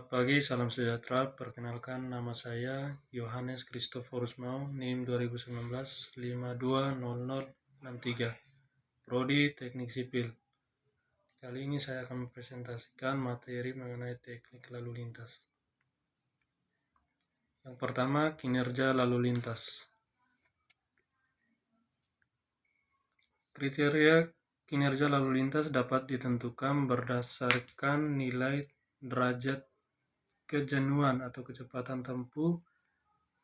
Selamat pagi, salam sejahtera. Perkenalkan, nama saya Yohanes Kristoforus Mau, NIM 2019-520063, Prodi Teknik Sipil. Kali ini saya akan mempresentasikan materi mengenai teknik lalu lintas. Yang pertama, kinerja lalu lintas. Kriteria kinerja lalu lintas dapat ditentukan berdasarkan nilai derajat kejenuhan atau kecepatan tempuh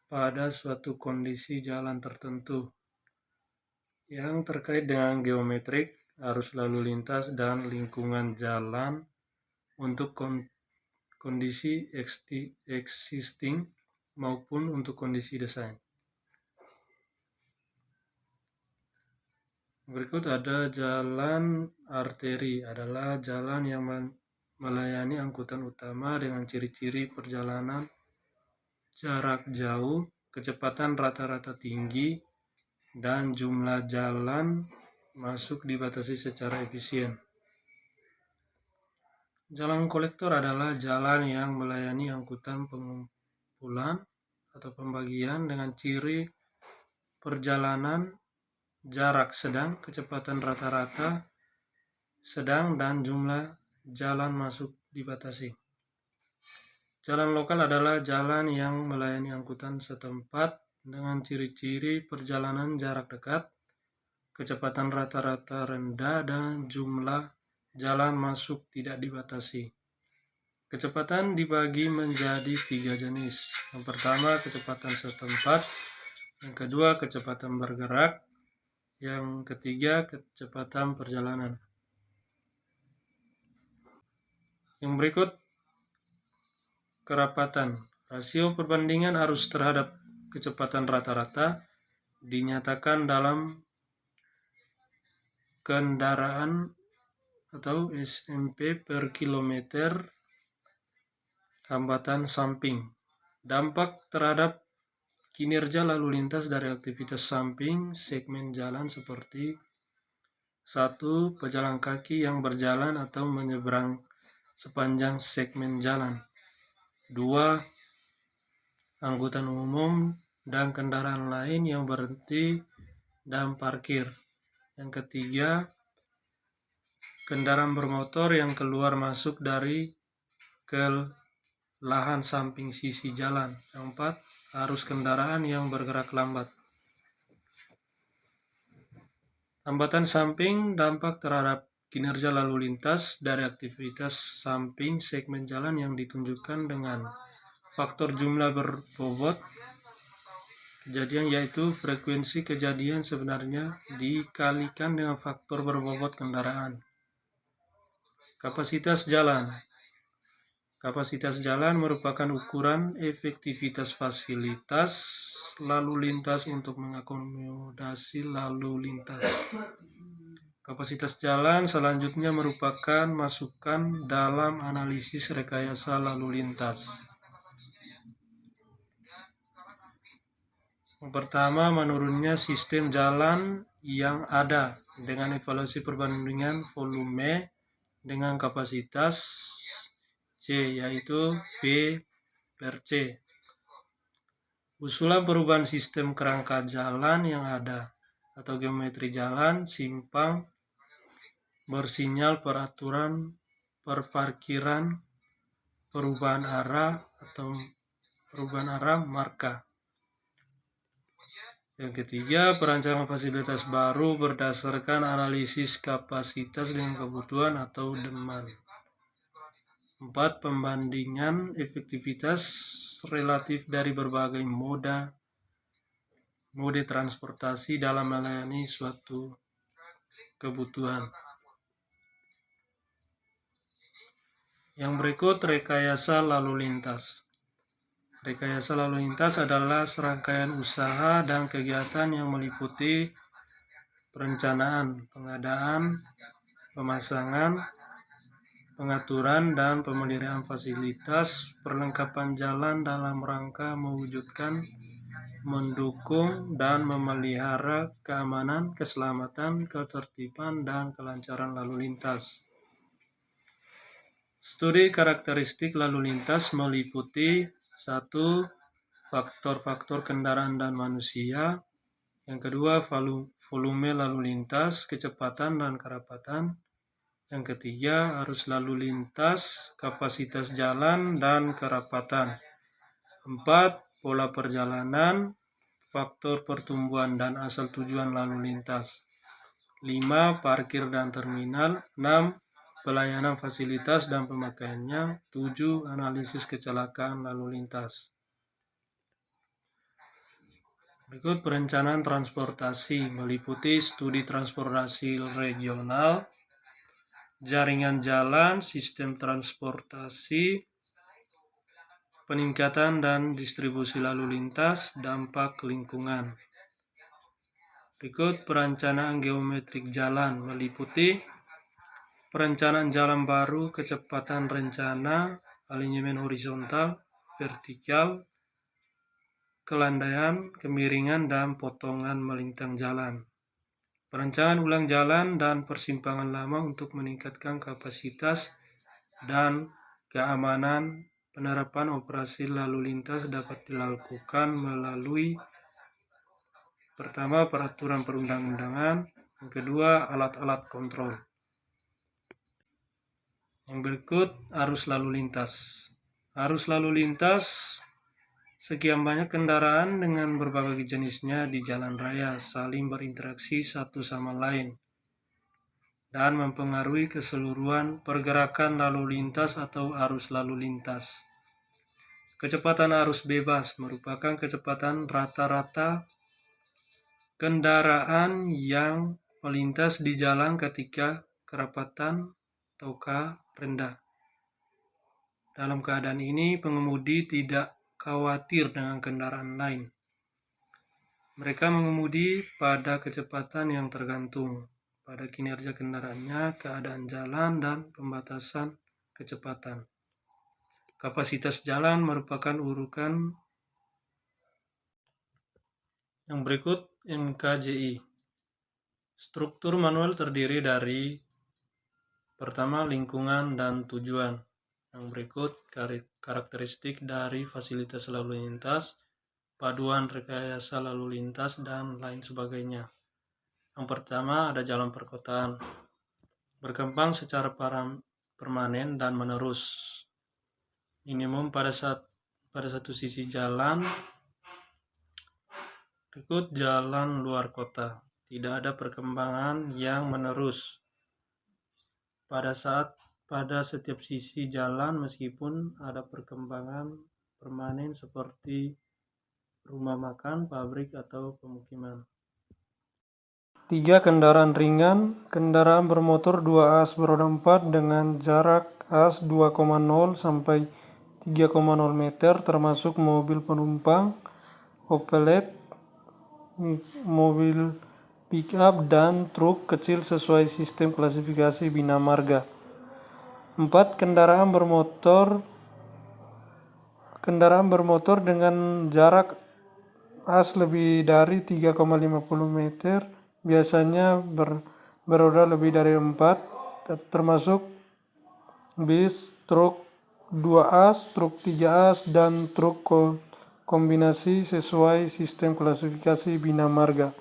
pada suatu kondisi jalan tertentu yang terkait dengan geometrik, arus lalu lintas, dan lingkungan jalan untuk kondisi existing maupun untuk kondisi desain. Berikut ada jalan arteri, adalah jalan yang melayani angkutan utama dengan ciri-ciri perjalanan jarak jauh, kecepatan rata-rata tinggi, dan jumlah jalan masuk dibatasi secara efisien. Jalan kolektor adalah jalan yang melayani angkutan pengumpulan atau pembagian dengan ciri perjalanan jarak sedang, kecepatan rata-rata sedang, dan jumlah jalan masuk dibatasi. Jalan lokal adalah jalan yang melayani angkutan setempat dengan ciri-ciri perjalanan jarak dekat, kecepatan rata-rata rendah, dan jumlah jalan masuk tidak dibatasi. Kecepatan dibagi menjadi 3 jenis. Yang pertama, kecepatan setempat. Yang kedua, kecepatan bergerak. Yang ketiga, kecepatan perjalanan. Yang berikut, kerapatan. Rasio perbandingan arus terhadap kecepatan rata-rata dinyatakan dalam kendaraan atau SMP per kilometer hambatan samping. Dampak terhadap kinerja lalu lintas dari aktivitas samping segmen jalan seperti 1. Pejalan kaki yang berjalan atau menyeberang sepanjang segmen jalan. 2. Angkutan umum dan kendaraan lain yang berhenti dan parkir. Yang ketiga, kendaraan bermotor yang keluar masuk dari ke lahan samping sisi jalan. Yang 4, arus kendaraan yang bergerak lambat. Hambatan samping, dampak terhadap kinerja lalu lintas dari aktivitas samping segmen jalan yang ditunjukkan dengan faktor jumlah berbobot kejadian, yaitu frekuensi kejadian sebenarnya dikalikan dengan faktor berbobot kendaraan. Kapasitas jalan. Kapasitas jalan merupakan ukuran efektivitas fasilitas lalu lintas untuk mengakomodasi lalu lintas. Kapasitas jalan selanjutnya merupakan masukan dalam analisis rekayasa lalu lintas. Yang pertama, menurunnya sistem jalan yang ada dengan evaluasi perbandingan volume dengan kapasitas C, yaitu V per C. Usulan perubahan sistem kerangka jalan yang ada atau geometri jalan, simpang, bersinyal, peraturan perparkiran, perubahan arah atau perubahan arah marka. Yang ketiga, perancangan fasilitas baru berdasarkan analisis kapasitas dengan kebutuhan atau demand. 4. Pembandingan efektivitas relatif dari berbagai mode transportasi dalam melayani suatu kebutuhan. Yang berikut, rekayasa lalu lintas. Rekayasa lalu lintas adalah serangkaian usaha dan kegiatan yang meliputi perencanaan, pengadaan, pemasangan, pengaturan, dan pemeliharaan fasilitas perlengkapan jalan dalam rangka mewujudkan, mendukung, dan memelihara keamanan, keselamatan, ketertiban, dan kelancaran lalu lintas. Studi karakteristik lalu lintas meliputi 1. Faktor-faktor kendaraan dan manusia. Yang kedua, volume lalu lintas, kecepatan dan kerapatan. Yang ketiga, arus lalu lintas, kapasitas jalan dan kerapatan. 4. Pola perjalanan, faktor pertumbuhan dan asal tujuan lalu lintas. 5. Parkir dan terminal. 6. Pelayanan fasilitas dan pemakaiannya. 7. Analisis kecelakaan lalu lintas. Berikut perencanaan transportasi meliputi studi transportasi regional, jaringan jalan, sistem transportasi, peningkatan dan distribusi lalu lintas, dampak lingkungan. Berikut perencanaan geometrik jalan meliputi perencanaan jalan baru, kecepatan rencana, alinyemen horizontal, vertikal, kelandaian, kemiringan, dan potongan melintang jalan. Perencanaan ulang jalan dan persimpangan lama untuk meningkatkan kapasitas dan keamanan. Penerapan operasi lalu lintas dapat dilakukan melalui pertama, peraturan perundang-undangan, yang kedua, alat-alat kontrol. Yang berikut, arus lalu lintas. Arus lalu lintas, sekian banyak kendaraan dengan berbagai jenisnya di jalan raya saling berinteraksi satu sama lain dan mempengaruhi keseluruhan pergerakan lalu lintas atau arus lalu lintas. Kecepatan arus bebas merupakan kecepatan rata-rata kendaraan yang melintas di jalan ketika kerapatan ataukah rendah. Dalam keadaan ini, pengemudi tidak khawatir dengan kendaraan lain. Mereka mengemudi pada kecepatan yang tergantung pada kinerja kendaraannya, keadaan jalan, dan pembatasan kecepatan. Kapasitas jalan merupakan urutan. Yang berikut, NKJI. Struktur manual terdiri dari pertama, lingkungan dan tujuan. Yang berikut, karakteristik dari fasilitas lalu lintas, paduan rekayasa lalu lintas, dan lain sebagainya. Yang pertama, ada jalan perkotaan. Berkembang secara permanen dan menerus. Minimum pada satu sisi jalan. Berikut jalan luar kota. Tidak ada perkembangan yang menerus pada setiap sisi jalan, meskipun ada perkembangan permanen seperti rumah makan, pabrik, atau pemukiman. 3. Kendaraan ringan. Kendaraan bermotor 2 as beroda 4 dengan jarak as 2,0 sampai 3,0 meter, termasuk mobil penumpang, opelet, mobil pick-up, dan truk kecil sesuai sistem klasifikasi bina marga. 4. Kendaraan bermotor dengan jarak as lebih dari 3,50 meter, biasanya beroda lebih dari 4, termasuk bis, truk 2 as, truk 3 as, dan truk kombinasi sesuai sistem klasifikasi bina marga.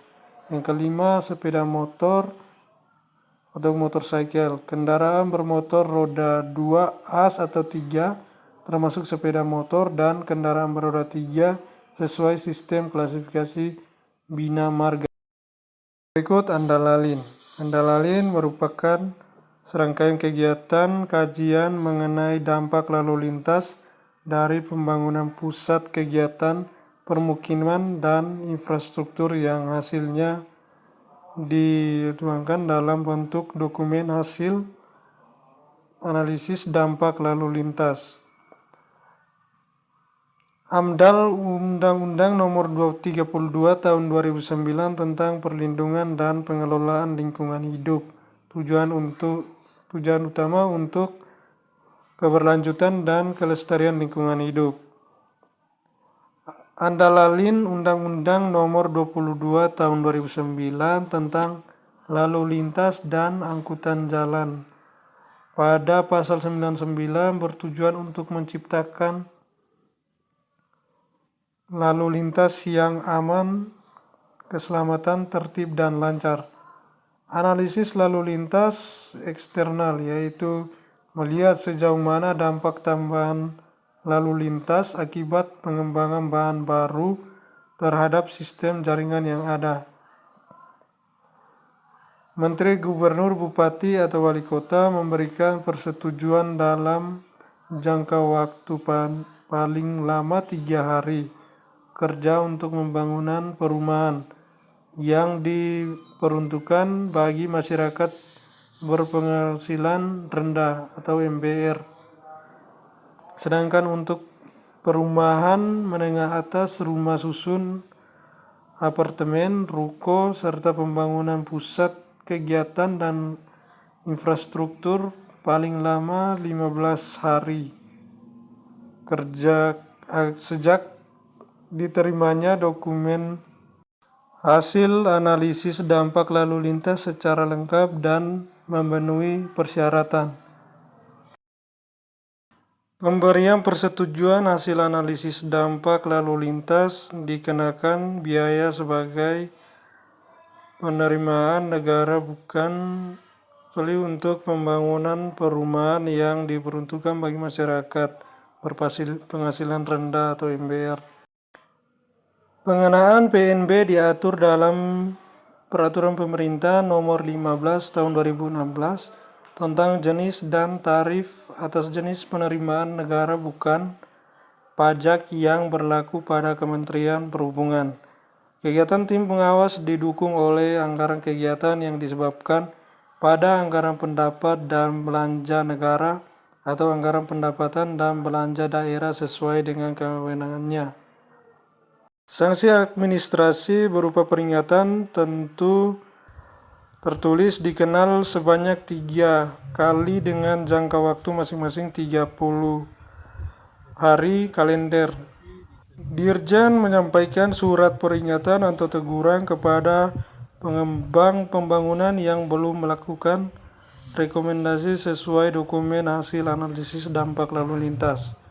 Yang kelima, sepeda motor atau motorcycle. Kendaraan bermotor roda 2 as atau 3, termasuk sepeda motor, dan kendaraan beroda 3 sesuai sistem klasifikasi bina marga. Berikut Andalalin. Andalalin merupakan serangkaian kegiatan kajian mengenai dampak lalu lintas dari pembangunan pusat kegiatan permukiman dan infrastruktur yang hasilnya dituangkan dalam bentuk dokumen hasil analisis dampak lalu lintas. AMDAL Undang-Undang Nomor 32 Tahun 2009 tentang Perlindungan dan Pengelolaan Lingkungan Hidup. Tujuan utama untuk keberlanjutan dan kelestarian lingkungan hidup. Andalalin Undang-Undang Nomor 22 Tahun 2009 tentang Lalu Lintas dan Angkutan Jalan. pada pasal 99 bertujuan untuk menciptakan lalu lintas yang aman, keselamatan, tertib, dan lancar. Analisis lalu lintas eksternal yaitu melihat sejauh mana dampak tambahan lalu lintas akibat pengembangan bahan baru terhadap sistem jaringan yang ada. Menteri, Gubernur, Bupati, atau Wali Kota memberikan persetujuan dalam jangka waktu paling lama 3 hari kerja untuk pembangunan perumahan yang diperuntukkan bagi masyarakat berpenghasilan rendah atau MBR. Sedangkan untuk perumahan menengah atas, rumah susun, apartemen, ruko, serta pembangunan pusat kegiatan dan infrastruktur paling lama 15 hari kerja sejak diterimanya dokumen hasil analisis dampak lalu lintas secara lengkap dan memenuhi persyaratan. Pemberian persetujuan hasil analisis dampak lalu lintas dikenakan biaya sebagai penerimaan negara bukan untuk pembangunan perumahan yang diperuntukkan bagi masyarakat berpenghasilan rendah atau MBR. Pengenaan PNB diatur dalam Peraturan Pemerintah Nomor 15 Tahun 2016 tentang jenis dan tarif atas jenis penerimaan negara bukan pajak yang berlaku pada Kementerian Perhubungan. Kegiatan tim pengawas didukung oleh anggaran kegiatan yang disebabkan pada anggaran pendapat dan belanja negara atau anggaran pendapatan dan belanja daerah sesuai dengan kewenangannya. Sanksi administrasi berupa peringatan tentu tertulis dikenal sebanyak 3 kali dengan jangka waktu masing-masing 30 hari kalender. Dirjen menyampaikan surat peringatan atau teguran kepada pengembang pembangunan yang belum melakukan rekomendasi sesuai dokumen hasil analisis dampak lalu lintas.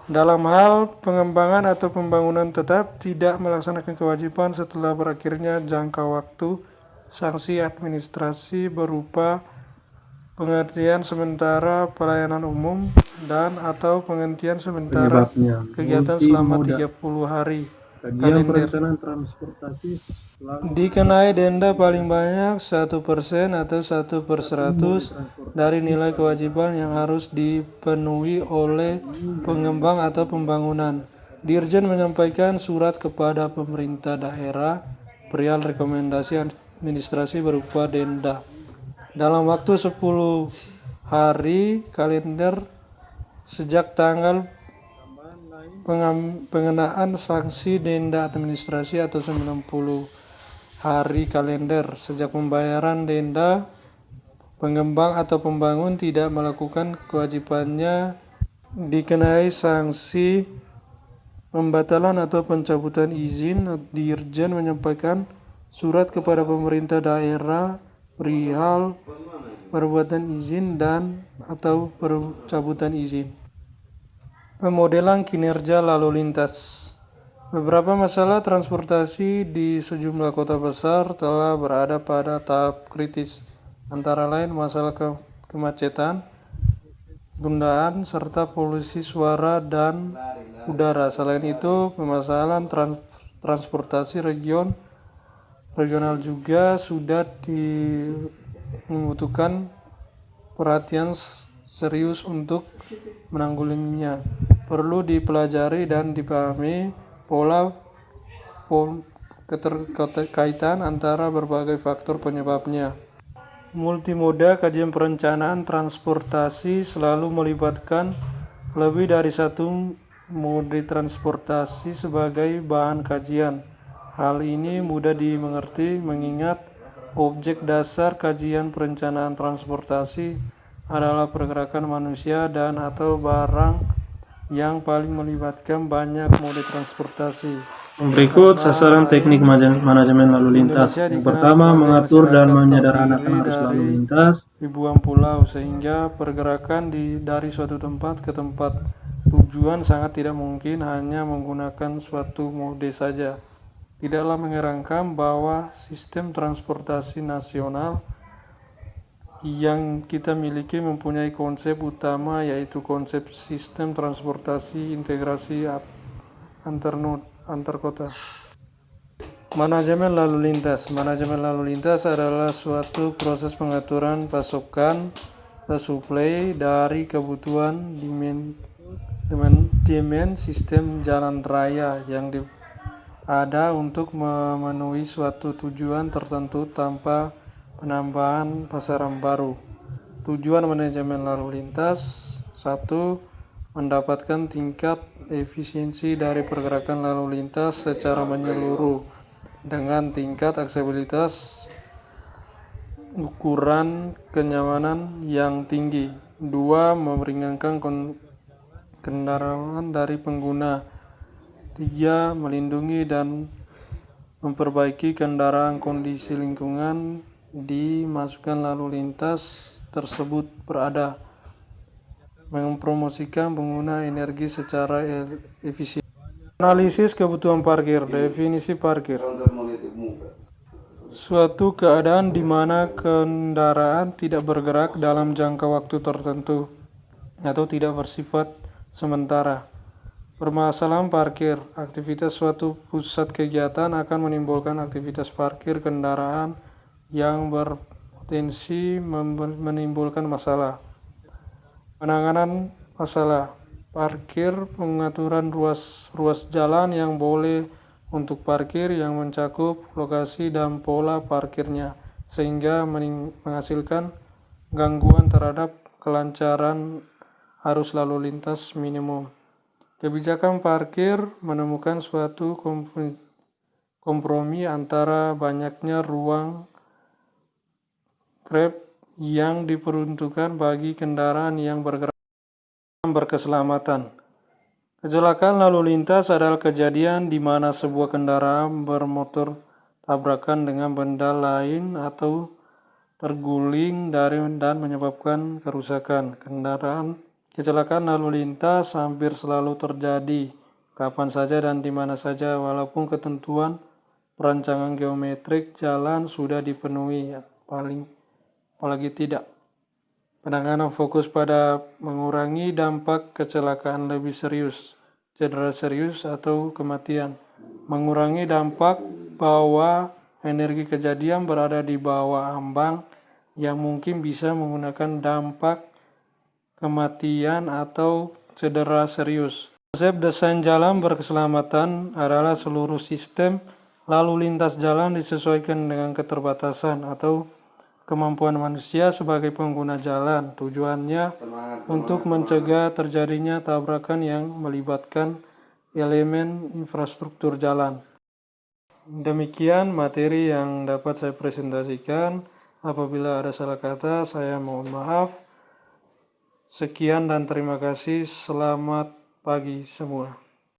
Dalam hal pengembangan atau pembangunan tetap tidak melaksanakan kewajiban setelah berakhirnya jangka waktu, sanksi administrasi berupa penghentian sementara pelayanan umum dan atau penghentian sementara kegiatan selama 30 hari kalender. Dikenai denda paling banyak 1% atau 1/100 dari nilai kewajiban yang harus dipenuhi oleh pengembang atau pembangunan. Dirjen menyampaikan surat kepada pemerintah daerah perihal rekomendasi administrasi berupa denda dalam waktu 10 hari kalender sejak tanggal pengenaan sanksi denda administrasi atau 90 hari kalender sejak pembayaran denda. Pengembang atau pembangun tidak melakukan kewajibannya dikenai sanksi pembatalan atau pencabutan izin. Dirjen menyampaikan surat kepada pemerintah daerah perihal perbuatan izin dan atau pencabutan izin. Pemodelan kinerja lalu lintas. Beberapa masalah transportasi di sejumlah kota besar telah berada pada tahap kritis, antara lain masalah kemacetan, penundaan, serta polusi suara dan udara. Selain itu, permasalahan transportasi regional juga sudah membutuhkan perhatian serius untuk menanggulanginya. Perlu dipelajari dan dipahami pola keterkaitan antara berbagai faktor penyebabnya. Multimoda kajian perencanaan transportasi selalu melibatkan lebih dari satu mode transportasi sebagai bahan kajian. Hal ini mudah dimengerti mengingat objek dasar kajian perencanaan transportasi adalah pergerakan manusia dan atau barang yang paling melibatkan banyak mode transportasi. Berikut sasaran teknik manajemen lalu lintas. Indonesia Yang dikenal pertama, sebagai mengatur dan masyarakat menyederhanakan terdiri arus lalu dari lintas. ribuan pulau, sehingga pergerakan dari suatu tempat ke tempat tujuan sangat tidak mungkin hanya menggunakan suatu mode saja. Tidaklah mengherankan bahwa sistem transportasi nasional yang kita miliki mempunyai konsep utama, yaitu konsep sistem transportasi integrasi antar kota. Manajemen lalu lintas. Manajemen lalu lintas adalah suatu proses pengaturan pasokan resupply dari kebutuhan demand sistem jalan raya yang ada untuk memenuhi suatu tujuan tertentu tanpa penambahan pasaran baru. Tujuan manajemen lalu lintas: 1. Mendapatkan tingkat efisiensi dari pergerakan lalu lintas secara menyeluruh dengan tingkat aksesibilitas ukuran kenyamanan yang tinggi. 2. Meringankan kendaraan dari pengguna. 3. Melindungi dan memperbaiki kendaraan kondisi lingkungan dimasukkan lalu lintas tersebut berada. Mempromosikan pengguna energi secara efisien. Analisis kebutuhan parkir. Definisi parkir: suatu keadaan di mana kendaraan tidak bergerak dalam jangka waktu tertentu atau tidak bersifat sementara. Permasalahan parkir. Aktivitas suatu pusat kegiatan akan menimbulkan aktivitas parkir kendaraan yang berpotensi menimbulkan masalah. Penanganan masalah parkir. Pengaturan ruas jalan yang boleh untuk parkir yang mencakup lokasi dan pola parkirnya, sehingga menghasilkan gangguan terhadap kelancaran arus lalu lintas minimum. Kebijakan parkir menemukan suatu kompromi antara banyaknya ruang grab yang diperuntukkan bagi kendaraan yang berkeselamatan. Kecelakaan lalu lintas adalah kejadian di mana sebuah kendaraan bermotor tabrakan dengan benda lain atau terguling dan menyebabkan kerusakan. Kecelakaan lalu lintas hampir selalu terjadi kapan saja dan di mana saja, walaupun ketentuan perancangan geometrik jalan sudah dipenuhi, apalagi tidak. Penanganan fokus pada mengurangi dampak kecelakaan lebih serius, cedera serius, atau kematian. Mengurangi dampak bahwa energi kejadian berada di bawah ambang yang mungkin bisa menggunakan dampak kematian atau cedera serius. Konsep desain jalan berkeselamatan adalah seluruh sistem lalu lintas jalan disesuaikan dengan keterbatasan atau kemampuan manusia sebagai pengguna jalan. Tujuannya untuk mencegah terjadinya tabrakan yang melibatkan elemen infrastruktur jalan. Demikian materi yang dapat saya presentasikan. Apabila ada salah kata, saya mohon maaf. Sekian dan terima kasih. Selamat pagi semua.